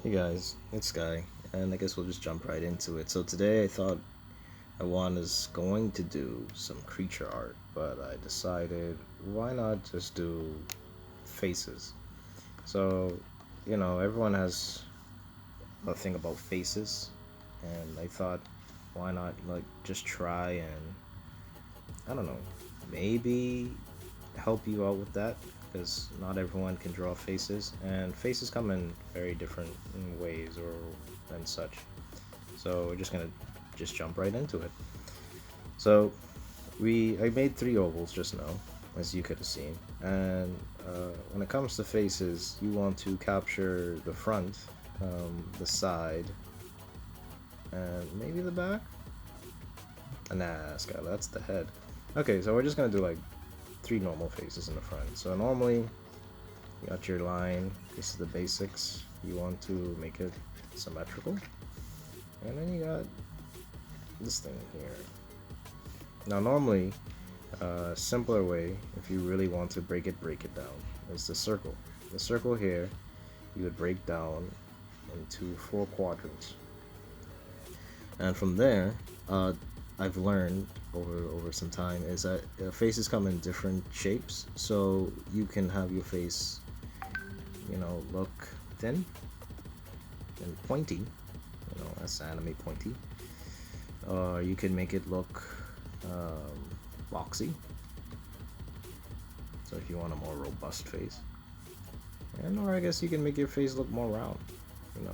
Hey guys, it's Sky, and I guess we'll just jump right into it. So today I thought I was going to do some creature art, but I decided why not just do faces? So, everyone has a thing about faces, and I thought why not like just try and I don't know, maybe help you out with that because not everyone can draw faces, and faces come in very different ways or and such. So we're just gonna just jump right into it. So I made three ovals just now, as you could have seen, and when it comes to faces, you want to capture the front, the side, and maybe the back. Nah, Sky, that's the head. Okay, so we're just gonna do like three normal faces in the front. So normally you got your line. This is the basics. You want to make it symmetrical, and then you got this thing here. Now normally, a simpler way, if you really want to break it down, is the circle. The circle here, you would break down into four quadrants, and from there, I've learned over some time is that faces come in different shapes, so you can have your face, look thin and pointy, that's anime pointy. Or you can make it look boxy. So if you want a more robust face, and or I guess you can make your face look more round.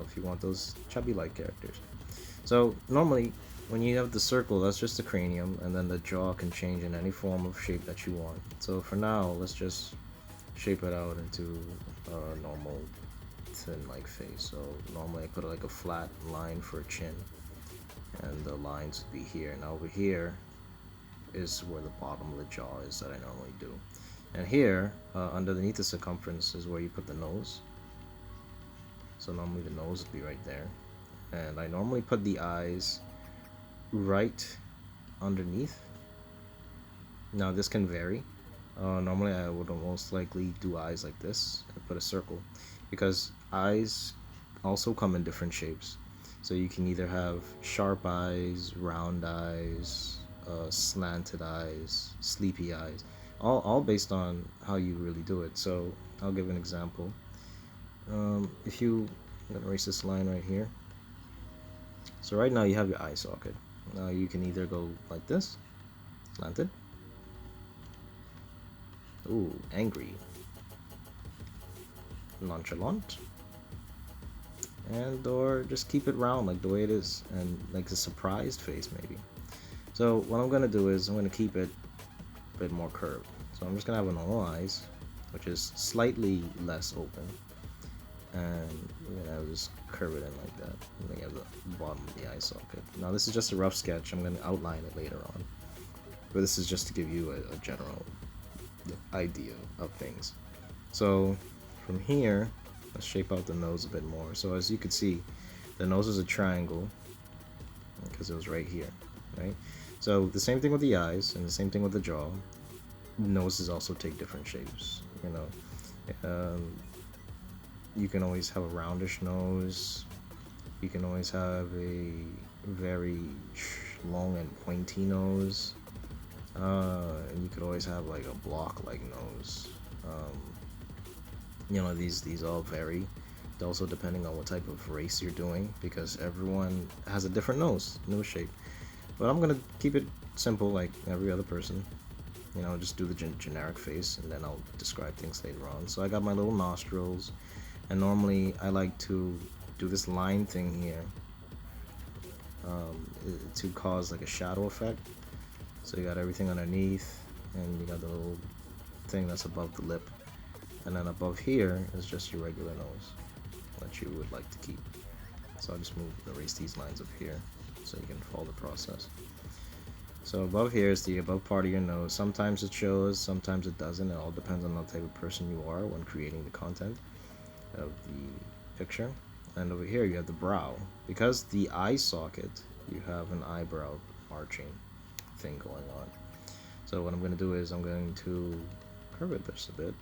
If you want those chubby-like characters. So normally, when you have the circle, that's just the cranium, and then the jaw can change in any form of shape that you want. So for now, let's just shape it out into a normal thin-like face. So normally I put like a flat line for a chin, and the lines would be here. Now over here is where the bottom of the jaw is that I normally do. And here, underneath the circumference is where you put the nose. So normally the nose would be right there. And I normally put the eyes right underneath. Now this can vary. Normally I would most likely do eyes like this and put a circle, because eyes also come in different shapes. So you can either have sharp eyes, round eyes, slanted eyes, sleepy eyes, all based on how you really do it. So I'll give an example. If you, I'm gonna erase this line right here. So right now you have your eye socket. Now you can either go like this, slanted. Ooh, angry. Nonchalant. And or just keep it round like the way it is, and like a surprised face maybe. So what I'm gonna do is I'm gonna keep it a bit more curved. So I'm just gonna have a normal eyes, which is slightly less open, and I'll just curve it in like that. And then you have the bottom of the eye socket. Now this is just a rough sketch. I'm gonna outline it later on, but this is just to give you a general idea of things. So from here, let's shape out the nose a bit more. So as you can see, the nose is a triangle because it was right here, right? So the same thing with the eyes and the same thing with the jaw. Noses also take different shapes. You can always have a roundish nose. You can always have a very long and pointy nose. And you could always have like a block-like nose. These all vary. Also depending on what type of race you're doing, because everyone has a different nose shape. But I'm gonna keep it simple like every other person. Just do the generic face, and then I'll describe things later on. So I got my little nostrils, and normally I like to do this line thing here to cause like a shadow effect. So you got everything underneath, and you got the little thing that's above the lip, and then above here is just your regular nose that you would like to keep. So I'll just erase these lines up here so you can follow the process. So above here is the above part of your nose. Sometimes it shows, sometimes it doesn't. It all depends on the type of person you are when creating the content of the picture. And over here you have the brow. Because the eye socket, you have an eyebrow arching thing going on. So what I'm going to do is I'm going to curve it just a bit,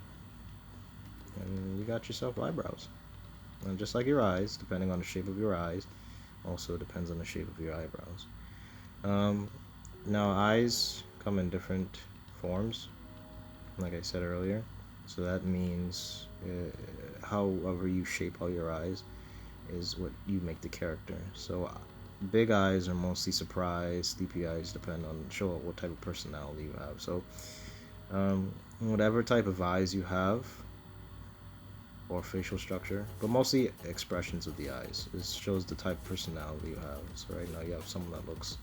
and you got yourself eyebrows. And just like your eyes, depending on the shape of your eyes, also depends on the shape of your eyebrows. Now eyes come in different forms, like I said earlier. So that means however you shape all your eyes is what you make the character. So big eyes are mostly surprise. Sleepy eyes depend on show what type of personality you have. So whatever type of eyes you have or facial structure, but mostly expressions of the eyes. It shows the type of personality you have. So right now you have someone that looks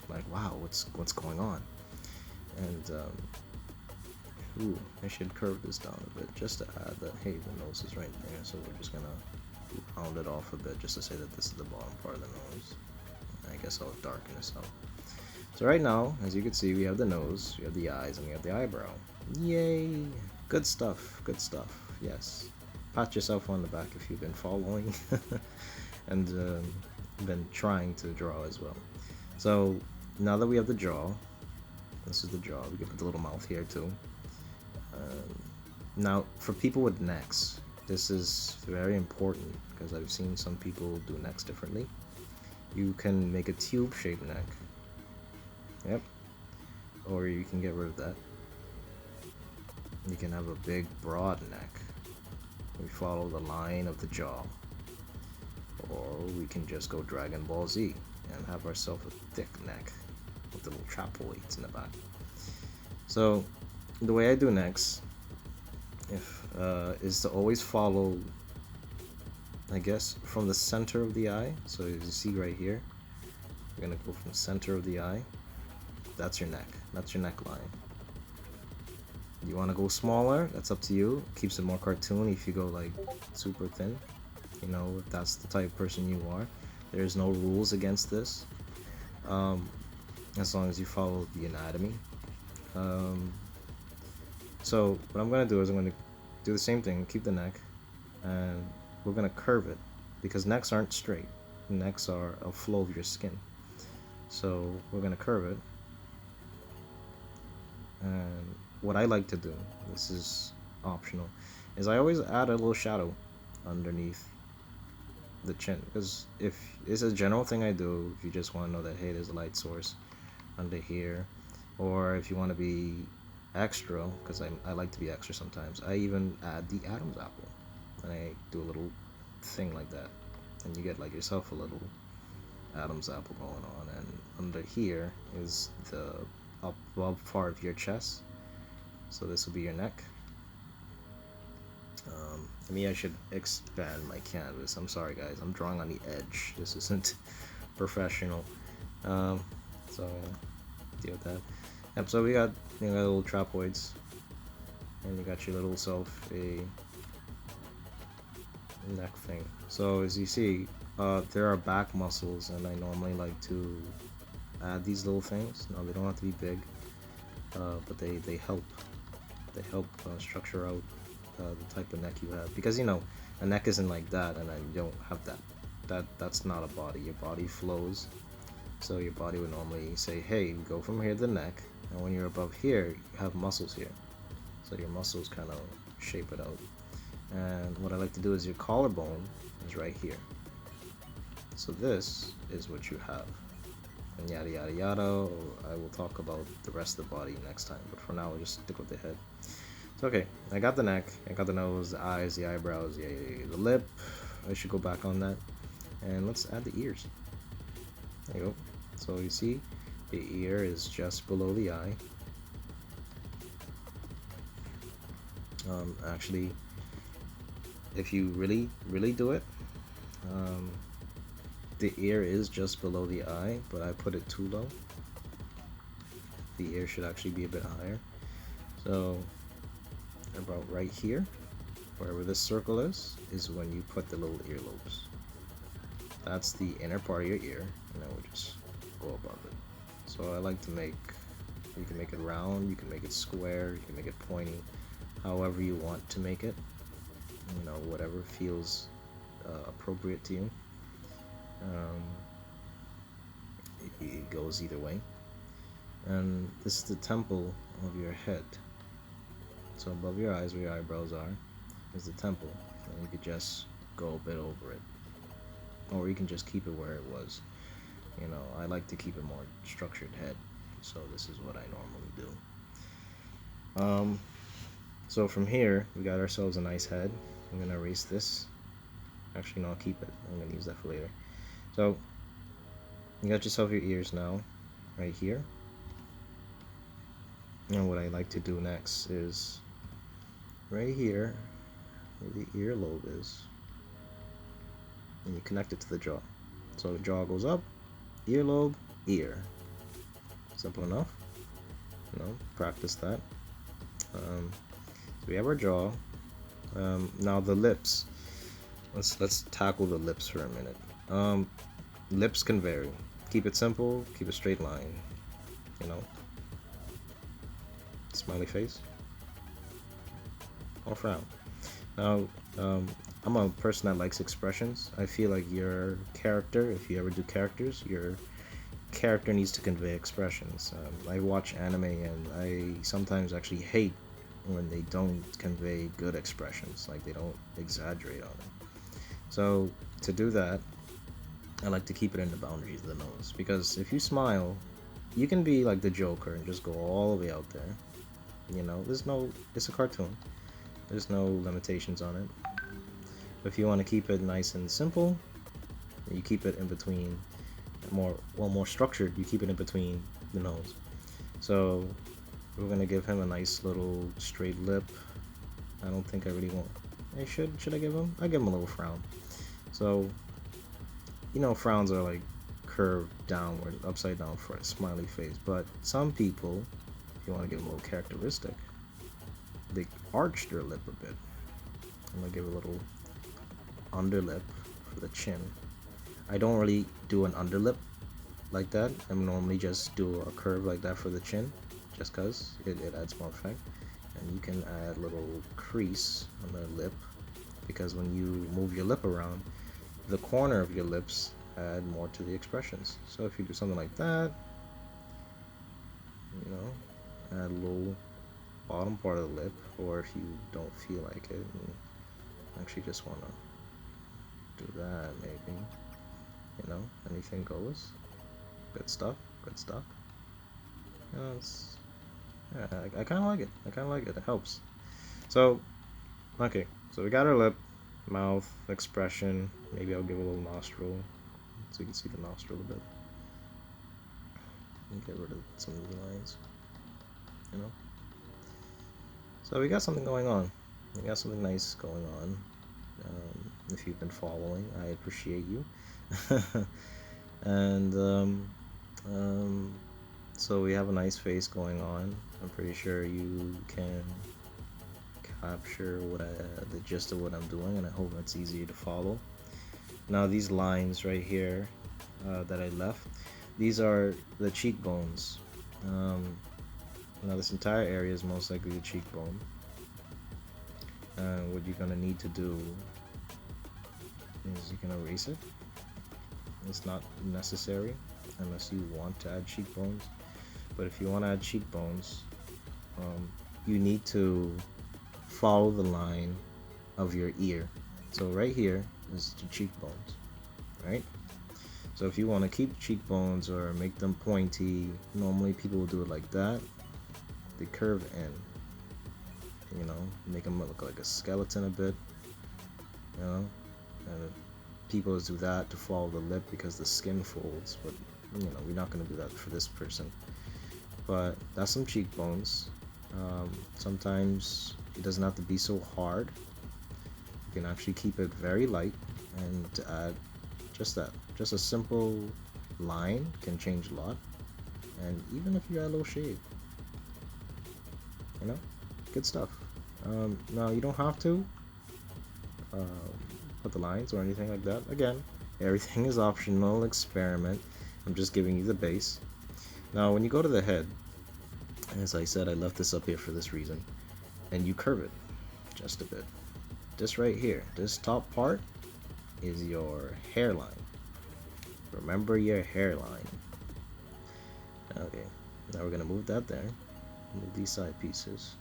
like, wow, what's going on? And ooh, I should curve this down a bit just to add that, hey, the nose is right there. So we're just gonna round it off a bit just to say that this is the bottom part of the nose. I guess I'll darken this out. So right now, as you can see, we have the nose, we have the eyes, and we have the eyebrow. Yay! Good stuff, good stuff, yes. Pat yourself on the back if you've been following and been trying to draw as well. So now that we have the jaw, this is the jaw, we can put the little mouth here too. Now for people with necks, this is very important because I've seen some people do necks differently. You can make a tube shaped neck. Yep. Or you can get rid of that. You can have a big broad neck. We follow the line of the jaw. Or we can just go Dragon Ball Z and have ourselves a thick neck with the little trapezoids in the back. So the way I do necks is to always follow, I guess, from the center of the eye. So as you see right here, we're gonna go from the center of the eye. That's your neck. That's your neckline. You want to go smaller? That's up to you. Keeps it more cartoony if you go like super thin. You know, if that's the type of person you are. There's no rules against this, as long as you follow the anatomy. So what I'm gonna do is I'm gonna do the same thing. Keep the neck, and we're gonna curve it because necks aren't straight. Necks are a flow of your skin. So we're gonna curve it. And what I like to do, this is optional, is I always add a little shadow underneath the chin, because if it's a general thing I do, if you just want to know that, hey, there's a light source under here, or if you want to be extra, because I like to be extra sometimes, I even add the Adam's apple, and I do a little thing like that, and you get like yourself a little Adam's apple going on. And under here is the above part of your chest, so this will be your neck. Me, I should expand my canvas. I'm sorry guys, I'm drawing on the edge. This isn't professional, so deal with that. Yep, so we got, you know, little trapezoids, and you got your little self a neck thing. So as you see, there are back muscles, and I normally like to add these little things. No, they don't have to be big, but they help. They help structure out the type of neck you have, because you know a neck isn't like that, and then you don't have that. That's not a body. Your body flows, so your body would normally say, "Hey, go from here to the neck," and when you're above here, you have muscles here, so your muscles kind of shape it out. And what I like to do is your collarbone is right here. So this is what you have. And yada yada yada. I will talk about the rest of the body next time, but for now we'll just stick with the head. So okay, I got the neck, I got the nose, the eyes, the eyebrows, the lip. I should go back on that, and let's add the ears. There you go. So you see, the ear is just below the eye. Actually, if you really do it, the ear is just below the eye, but I put it too low. The ear should actually be a bit higher. So about right here, wherever this circle is when you put the little earlobes. That's the inner part of your ear, and then we'll just go above it. So I like to make, you can make it round, you can make it square, you can make it pointy, however you want to make it, you know, whatever feels appropriate to you. It goes either way. And this is the temple of your head. So above your eyes, where your eyebrows are, is the temple. And you could just go a bit over it, or you can just keep it where it was. You know, I like to keep a more structured head, so this is what I normally do. So from here, we got ourselves a nice head. I'm gonna erase this. Actually, no, I'll keep it. I'm gonna use that for later. So you got yourself your ears now, right here. And what I like to do next is right here, where the earlobe is, and you connect it to the jaw. So the jaw goes up, earlobe, ear. Simple enough. You know, practice that. So we have our jaw. Now the lips. Let's tackle the lips for a minute. Lips can vary. Keep it simple. Keep a straight line. You know. Smiley face. Or frown. Now, I'm a person that likes expressions. I feel like your character, if you ever do characters, your character needs to convey expressions. I watch anime and I sometimes actually hate when they don't convey good expressions, like they don't exaggerate on it. So to do that, I like to keep it in the boundaries of the nose, because if you smile, you can be like the Joker and just go all the way out there. You know, it's a cartoon. There's no limitations on it. If you want to keep it nice and simple, you keep it in between, more structured, you keep it in between the nose. So we're gonna give him a nice little straight lip. I don't think I really want. Should I give him? I give him a little frown. So, you know, frowns are like curved downward, upside down for a smiley face. But some people, if you want to give them a little characteristic, they arch their lip a bit. I'm gonna give a little underlip for the chin. I don't really do an underlip like that. I normally just do a curve like that for the chin, just cause it adds more effect. And you can add a little crease on the lip, because when you move your lip around, the corner of your lips add more to the expressions. So if you do something like that, you know, add a little bottom part of the lip, or if you don't feel like it and actually just want to do that, maybe, you know, anything goes. Good stuff. You know, I kind of like it. It helps. So, okay, so we got our lip, mouth, expression. Maybe I'll give a little nostril so you can see the nostril a bit. And get rid of some of the lines, you know. So we got something going on. We got something nice going on. If you've been following, I appreciate you. And so we have a nice face going on. I'm pretty sure you can capture the gist of what I'm doing, and I hope it's easier to follow. Now these lines right here that I left, these are the cheekbones. Now this entire area is most likely the cheekbone. What you're gonna need to do is you can erase it. It's not necessary unless you want to add cheekbones. But if you want to add cheekbones, you need to follow the line of your ear. So right here is the cheekbones, right? So if you want to keep cheekbones or make them pointy, normally people will do it like that. They curve in, you know, make them look like a skeleton a bit, you know. And people do that to follow the lip because the skin folds, but you know, we're not going to do that for this person. But that's some cheekbones. Sometimes it doesn't have to be so hard. You can actually keep it very light, and to add just that, just a simple line can change a lot. And even if you add a little shade, you know, good stuff. Now you don't have to put the lines or anything like that. Again, everything is optional. Experiment. I'm just giving you the base. Now when you go to the head, as I said, I left this up here for this reason, and you curve it just a bit. This right here, this top part is your hairline. Remember your hairline. Okay, now we're gonna move that there, move these side pieces,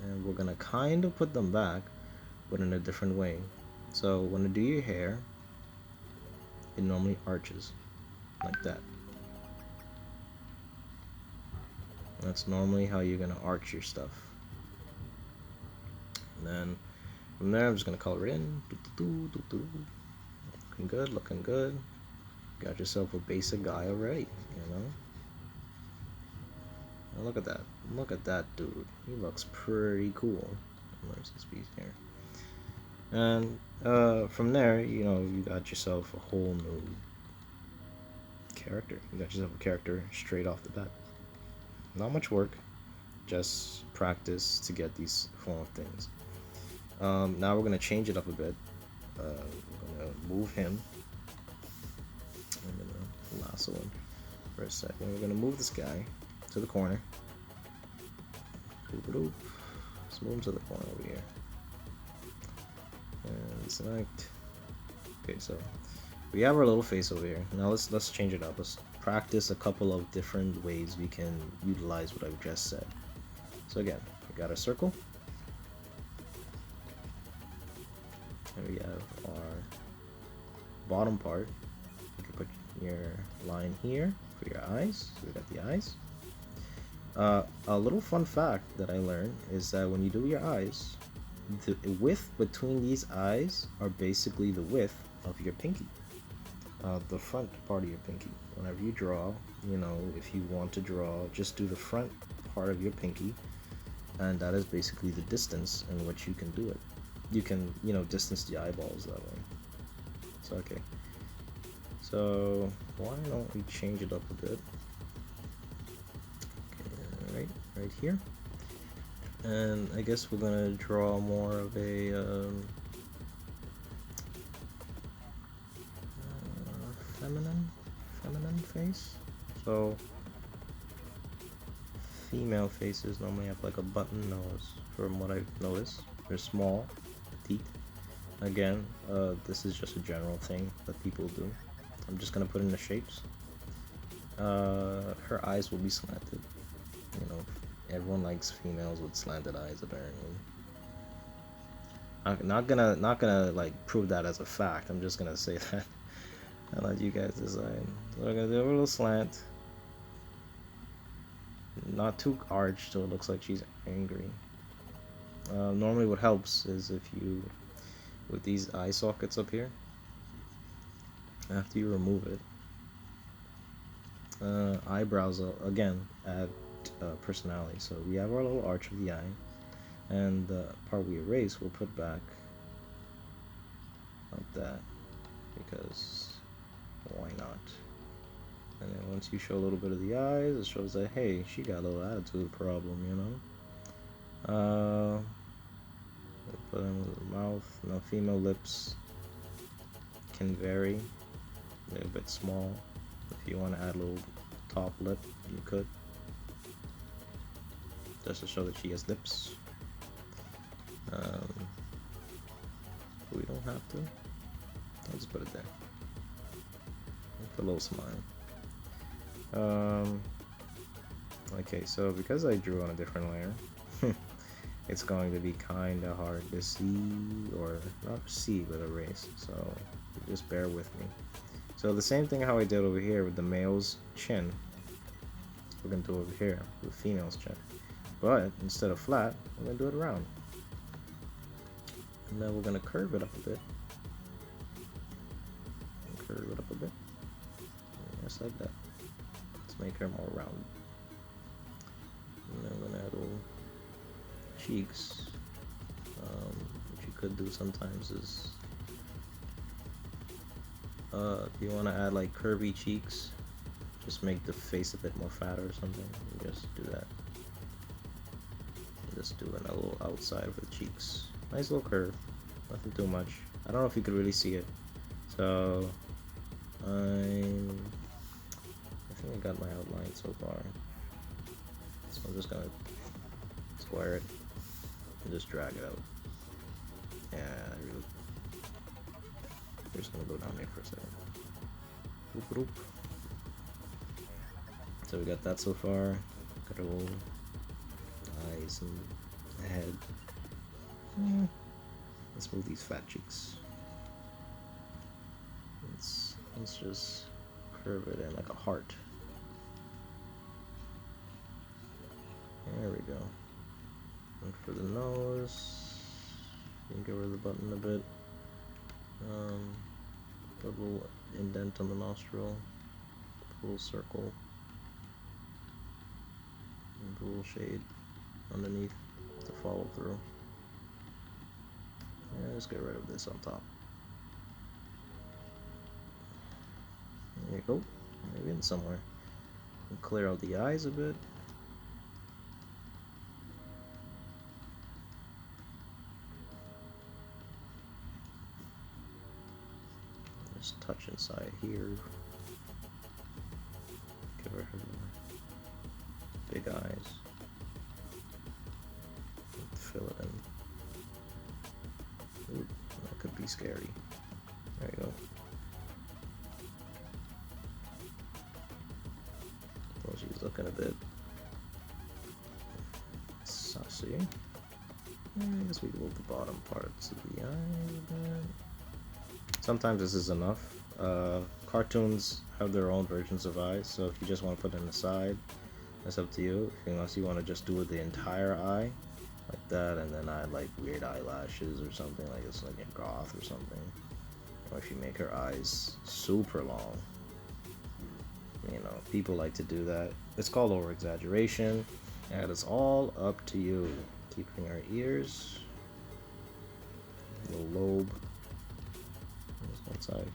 and we're gonna kind of put them back, but in a different way. So when you do your hair, it normally arches like that. That's normally how you're gonna arch your stuff. And then from there, I'm just gonna color it in. Looking good, looking good. Got yourself a basic guy already, you know. And look at that. Look at that dude. He looks pretty cool. Where's this piece here? And from there, you know, you got yourself a whole new character. You got yourself a character straight off the bat. Not much work, just practice to get these form of things. Now we're gonna change it up a bit. We're gonna move him. I'm gonna lasso him for a second. We're gonna move this guy to the corner. Let's move him to the corner over here. And select. Okay, so we have our little face over here. Now let's change it up. Let's practice a couple of different ways we can utilize what I've just said. So again, we got a circle. And we have our bottom part. You can put your line here for your eyes. So we got the eyes. A little fun fact that I learned is that when you do your eyes, the width between these eyes are basically the width of your pinky. The front part of your pinky. Whenever you draw, you know, if you want to draw, just do the front part of your pinky, and that is basically the distance in which you can do it. You can, you know, distance the eyeballs that way. So okay. So why don't we change it up a bit? Okay, right here. And I guess we're gonna draw more of a feminine face. So female faces normally have like a button nose, from what I've noticed. They're small teeth. Again, this is just a general thing that people do. I'm just gonna put in the shapes. Her eyes will be slanted. You know, everyone likes females with slanted eyes, apparently. I'm not gonna like prove that as a fact. I'm just gonna say that. I'll let you guys decide. So we're gonna do a little slant. Not too arched, so it looks like she's angry. Normally what helps is if you, with these eye sockets up here, after you remove it, eyebrows again add personality. So we have our little arch of the eye, and the part we erase we'll put back like that, because why not? And then once you show a little bit of the eyes, it shows that, hey, she got a little attitude problem, you know. Put in the mouth. Now female lips can vary. They're a bit small. If you want to add a little top lip, you could, just to show that she has lips. We don't have to. I'll just put it there. Put a little smile. Okay, so because I drew on a different layer, it's going to be kind of hard to see, or not see, but erase. So just bear with me. So the same thing how I did over here with the male's chin, we're gonna do over here with the female's chin. But instead of flat, we're gonna do it round. And then we're gonna curve it up a bit. Curve it up a bit. Just like that. Let's make her more round. And then we're gonna add little cheeks. What you could do sometimes is, if you want to add like curvy cheeks, just make the face a bit more fatter or something. You just do that. Just do a little outside of the cheeks. Nice little curve. Nothing too much. I don't know if you could really see it. So I think I got my outline so far. So I'm just gonna square it and just drag it out. Yeah, we're just gonna go down here for a second. Oop, oop. So we got that so far. Got our little eyes and head. Let's move these fat cheeks. Let's just curve it in like a heart. There we go. And for the nose, you can get rid of the button a bit. Put a little indent on the nostril, a little circle, and a little shade underneath to follow through. Yeah, just get rid of this on top. There you go. Maybe in somewhere. And clear out the eyes a bit. Just touch inside here. Give her big eyes. Fill it in. Ooh, that could be scary. There you go. Well, she's looking a bit saucy. I guess we move the bottom parts of the eye a bit. Sometimes this is enough. Cartoons have their own versions of eyes, so if you just want to put it in the side, that's up to you. Unless you want to just do it the entire eye, like that, and then add like weird eyelashes or something like this, like a goth or something. Or if you make her eyes super long, you know, people like to do that. It's called over exaggeration, and it's all up to you. Keeping her ears, little lobe. Outside.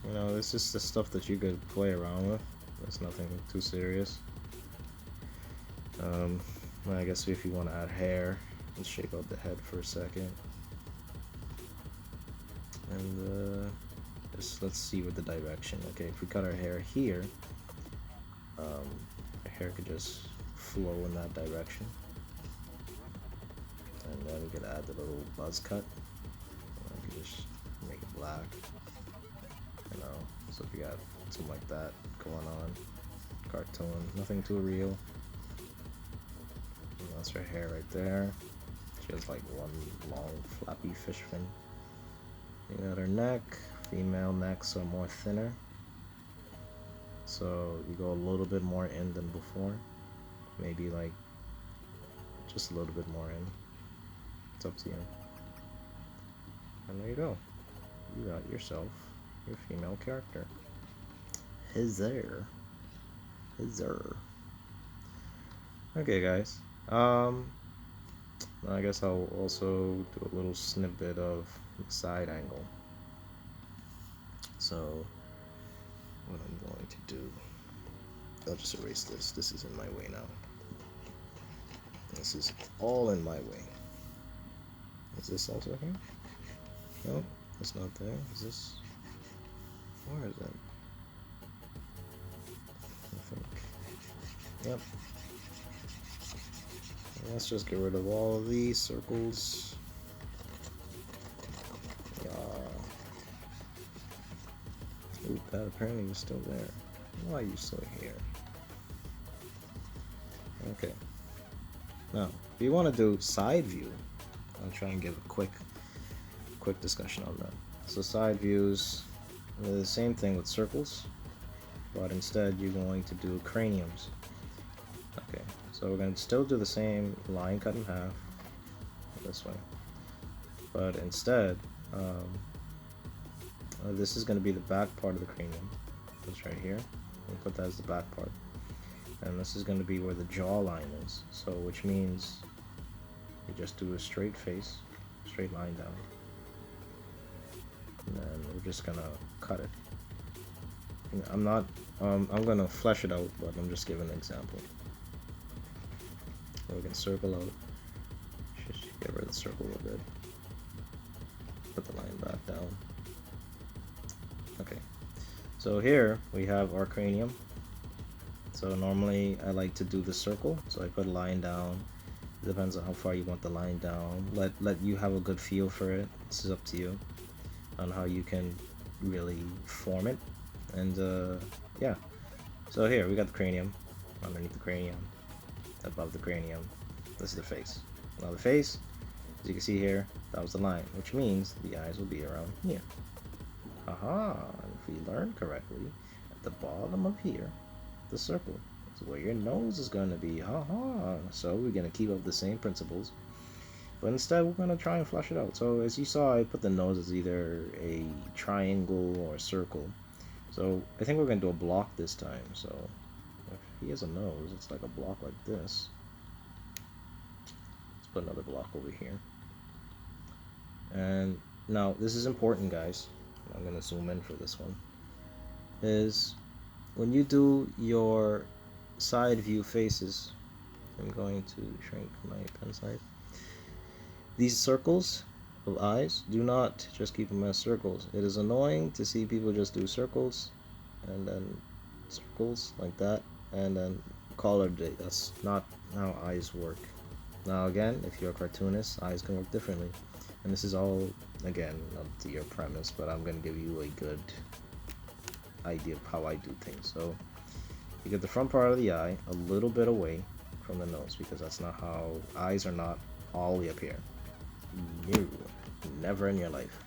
You know, this is the stuff that you could play around with. It's nothing too serious. I guess if you want to add hair, let's shake out the head for a second. And just let's see with the direction. Okay, if we cut our hair here, our hair could just flow in that direction. And then we could add the little buzz cut. Just make it black, you know, so if you got something like that going on, cartoon, nothing too real. And that's her hair right there. She has like one long flappy fish fin. You got her neck. Female necks are more thinner, so you go a little bit more in than before, maybe like just a little bit more in. It's up to you. And there you go. You got yourself your female character. Huzzah. Huzzah. Okay, guys. I guess I'll also do a little snippet of the side angle. So, what I'm going to do, I'll just erase this. This is in my way now. This is all in my way. Is this also here? No, it's not there. Is this? Where is it? I think. Yep. Let's just get rid of all of these circles. Yeah. Ooh, that apparently was still there. Why are you still here? Okay. Now, if you want to do side view, I'll try and give a quick discussion on that. So side views, the same thing with circles, but instead you're going to do craniums. Okay, so we're going to still do the same line cut in half this way, but instead this is going to be the back part of the cranium. That's right here. We'll put that as the back part, and this is going to be where the jawline is. So which means you just do a straight face, straight line down. And then we're just gonna cut it. I'm not, I'm gonna flesh it out, but I'm just giving an example. So we can circle out, just get rid of the circle a little bit. Put the line back down. Okay, so here we have our cranium. So normally I like to do the circle, so I put a line down. It depends on how far you want the line down. Let you have a good feel for it. This is up to you on how you can really form it. And yeah, so here we got the cranium, underneath the cranium, above the cranium. This is the face. Now the face, as you can see here, that was the line, which means the eyes will be around here. Haha, and if we learn correctly, at the bottom of here, the circle is where your nose is going to be. Haha. So we're going to keep up the same principles, but instead we're going to try and flush it out. So as you saw, I put the nose as either a triangle or a circle. So I think we're going to do a block this time. So if he has a nose, it's like a block like this. Let's put another block over here. And now this is important, guys. I'm going to zoom in for this one. Is when you do your side view faces, I'm going to shrink my pen size. These circles of eyes, do not just keep them as circles. It is annoying to see people just do circles and then circles like that and then call it a day. That's not how eyes work. Now again, if you're a cartoonist, eyes can work differently. And this is all, again, up to your premise, but I'm going to give you a good idea of how I do things. So you get the front part of the eye a little bit away from the nose, because that's not how eyes are not all the way up here. No, never in your life.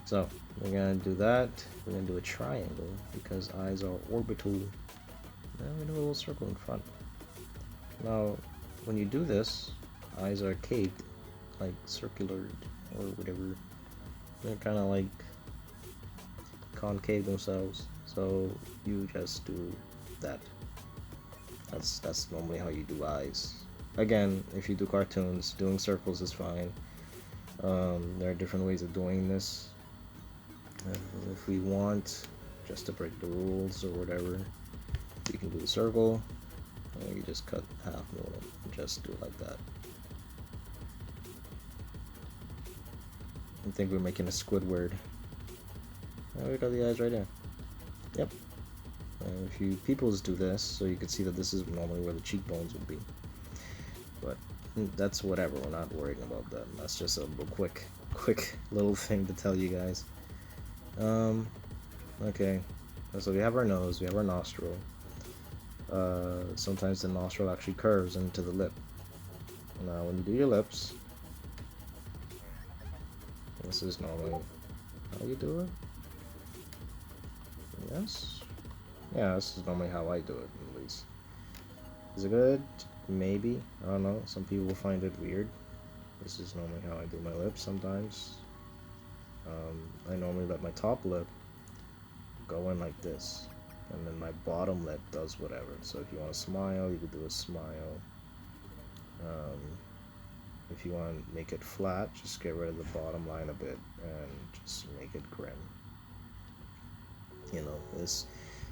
So we're going to do that. We're going to do a triangle because eyes are orbital. Now we do a little circle in front. Now when you do this, eyes are caved, like circular or whatever. They're kind of like concave themselves, so you just do that. That's normally how you do eyes. Again, if you do cartoons, doing circles is fine. There are different ways of doing this. If we want just to break the rules or whatever, you can do the circle, and you just cut half middle and just do it like that. I think we're making a Squidward. Oh, we got the eyes right there. Yep. If you peoples do this, so you can see that this is normally where the cheekbones would be. But that's whatever. We're not worrying about that. That's just a quick little thing to tell you guys. Okay. So we have our nose. We have our nostril. Sometimes the nostril actually curves into the lip. Now, when you do your lips, this is normally how you do it. Yes. Yeah, this is normally how I do it, at least. Is it good? Maybe. I don't know. Some people will find it weird. This is normally how I do my lips sometimes. I normally let my top lip go in like this, and then my bottom lip does whatever. So if you want to smile, you could do a smile. If you want to make it flat, just get rid of the bottom line a bit and just make it grim. You know,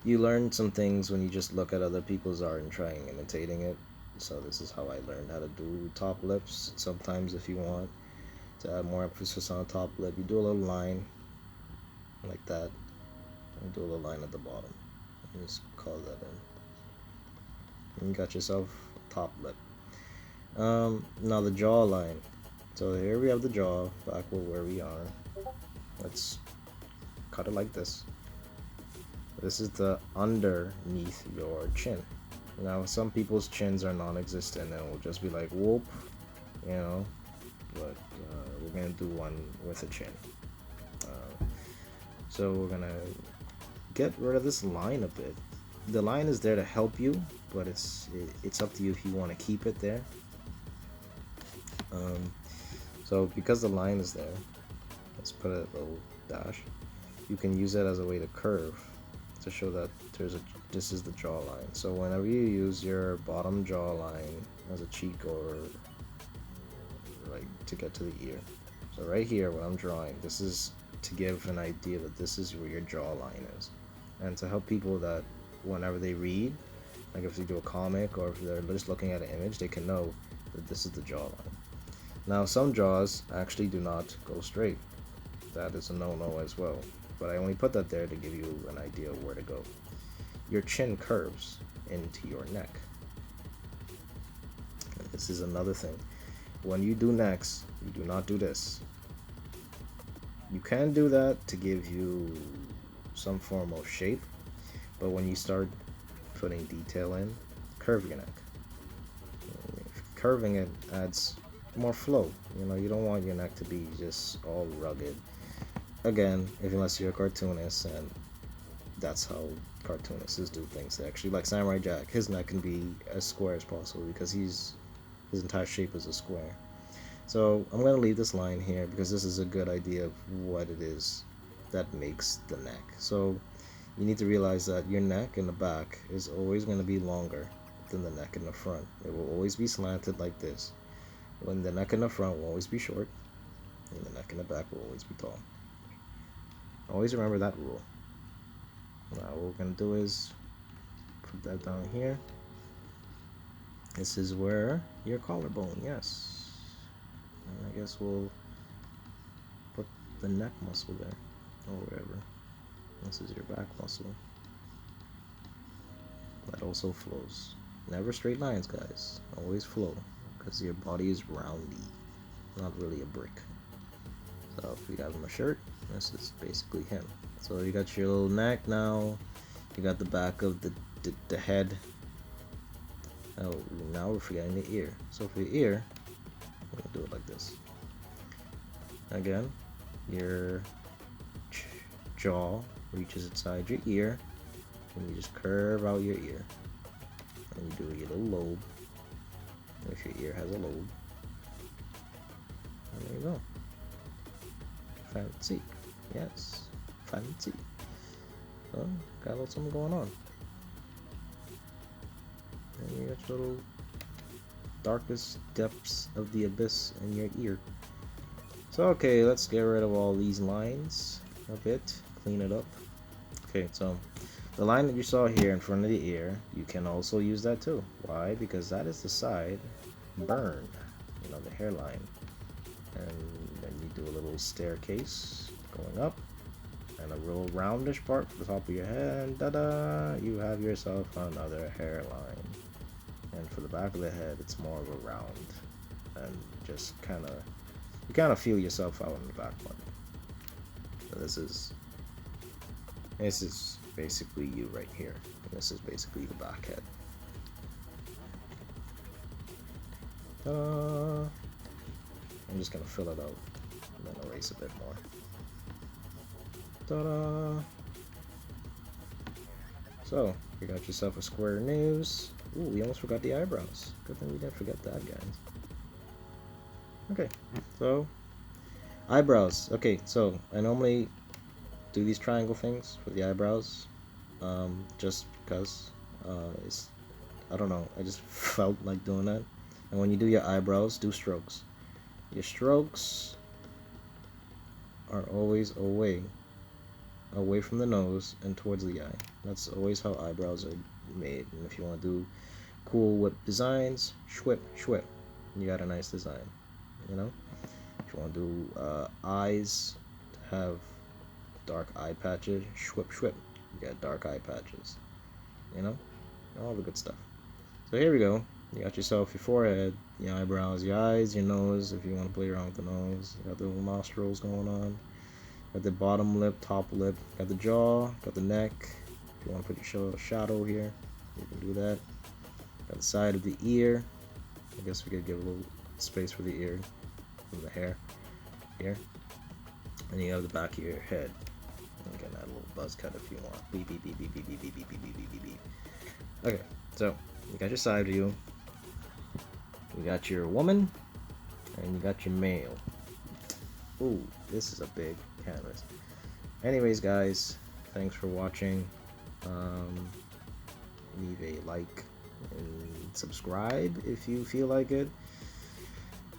you learn some things when you just look at other people's art and try and imitating it. So this is how I learned how to do top lips. Sometimes if you want to add more emphasis on the top lip, you do a little line like that, and do a little line at the bottom. And just color that in. And you got yourself a top lip. Now the jawline. So here we have the jaw, back where we are. Let's cut it like this. This is the underneath your chin. Now some people's chins are non-existent and it will just be like whoop, you know, but we're gonna do one with a chin. So we're gonna get rid of this line a bit. The line is there to help you, but it's up to you if you want to keep it there. So because the line is there, let's put a little dash. You can use it as a way to curve, to show that this is the jawline. So whenever you use your bottom jawline as a cheek or like to get to the ear. So right here, what I'm drawing, this is to give an idea that this is where your jawline is, and to help people that whenever they read, like if they do a comic or if they're just looking at an image, they can know that this is the jawline. Now some jaws actually do not go straight. That is a no-no as well. But I only put that there to give you an idea of where to go. Your chin curves into your neck. And this is another thing. When you do necks, you do not do this. You can do that to give you some form of shape, but when you start putting detail in, curve your neck. Curving it adds more flow. You know, you don't want your neck to be just all rugged. again, unless you're a cartoonist, and that's how cartoonists do things. Actually, like Samurai Jack, his neck can be as square as possible because his entire shape is a square. So I'm going to leave this line here because this is a good idea of what it is that makes the neck. So you need to realize that your neck in the back is always going to be longer than the neck in the front. It will always be slanted like this. When the neck in the front will always be short, and the neck in the back will always be tall. Always remember that rule. Now what we're going to do is put that down here. This is where your collarbone, yes. And I guess we'll put the neck muscle there, or wherever. This is your back muscle. That also flows. Never straight lines, guys. Always flow, because your body is roundy, not really a brick. So if we have him a shirt, this is basically him. So you got your little neck now. You got the back of the head. Oh, now we're forgetting the ear. So for the ear, we're gonna do it like this. Again, your jaw reaches inside your ear, and you just curve out your ear. And you do your little lobe, if your ear has a lobe. And there you go. Fancy. Yes, fancy. So, got a little something going on. And you got your little darkest depths of the abyss in your ear. So okay, let's get rid of all these lines a bit, clean it up. Okay, so the line that you saw here in front of the ear, you can also use that too. Why? Because that is the side burn, you know, the hairline. And then you do a little staircase going up, and a real roundish part for the top of your head, and ta-da! You have yourself another hairline. And for the back of the head, it's more of a round, and just you kind of feel yourself out in the back one. So this is basically you right here. And this is basically the back head. I'm just gonna fill it out and then erase a bit more. Ta-da! So, you got yourself a square nose. Ooh, we almost forgot the eyebrows. Good thing we didn't forget that, guys. Okay, so eyebrows. Okay, so I normally do these triangle things for the eyebrows, just because I don't know, I just felt like doing that. And when you do your eyebrows, do strokes. Your strokes are always away from the nose and towards the eye. That's always how eyebrows are made. And if you want to do cool whip designs, shwip, shwip, you got a nice design, you know? If you want to do eyes, to have dark eye patches, shwip, shwip, you got dark eye patches, you know? All the good stuff. So here we go. You got yourself your forehead, your eyebrows, your eyes, your nose, if you want to play around with the nose. You got the little nostrils going on. Got the bottom lip, top lip. Got the jaw, got the neck. If you want to put your shadow here, you can do that. Got the side of the ear. I guess we could give a little space for the ear from the hair here. And you have the back of your head. You can add a little buzz cut if you want. Beep, beep, beep, beep, beep, beep, beep, beep, beep, beep, beep, beep. Okay, so you got your side view. You got your woman, and you got your male. Ooh, this is a big canvas. Anyways, guys, thanks for watching. Leave a like and subscribe if you feel like it.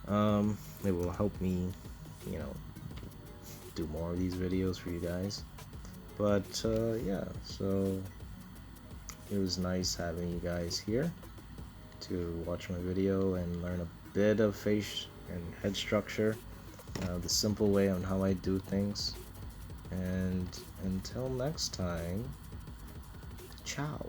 It will help me, you know, do more of these videos for you guys. But yeah, so it was nice having you guys here to watch my video and learn a bit of face and head structure, the simple way on how I do things. And until next time, ciao.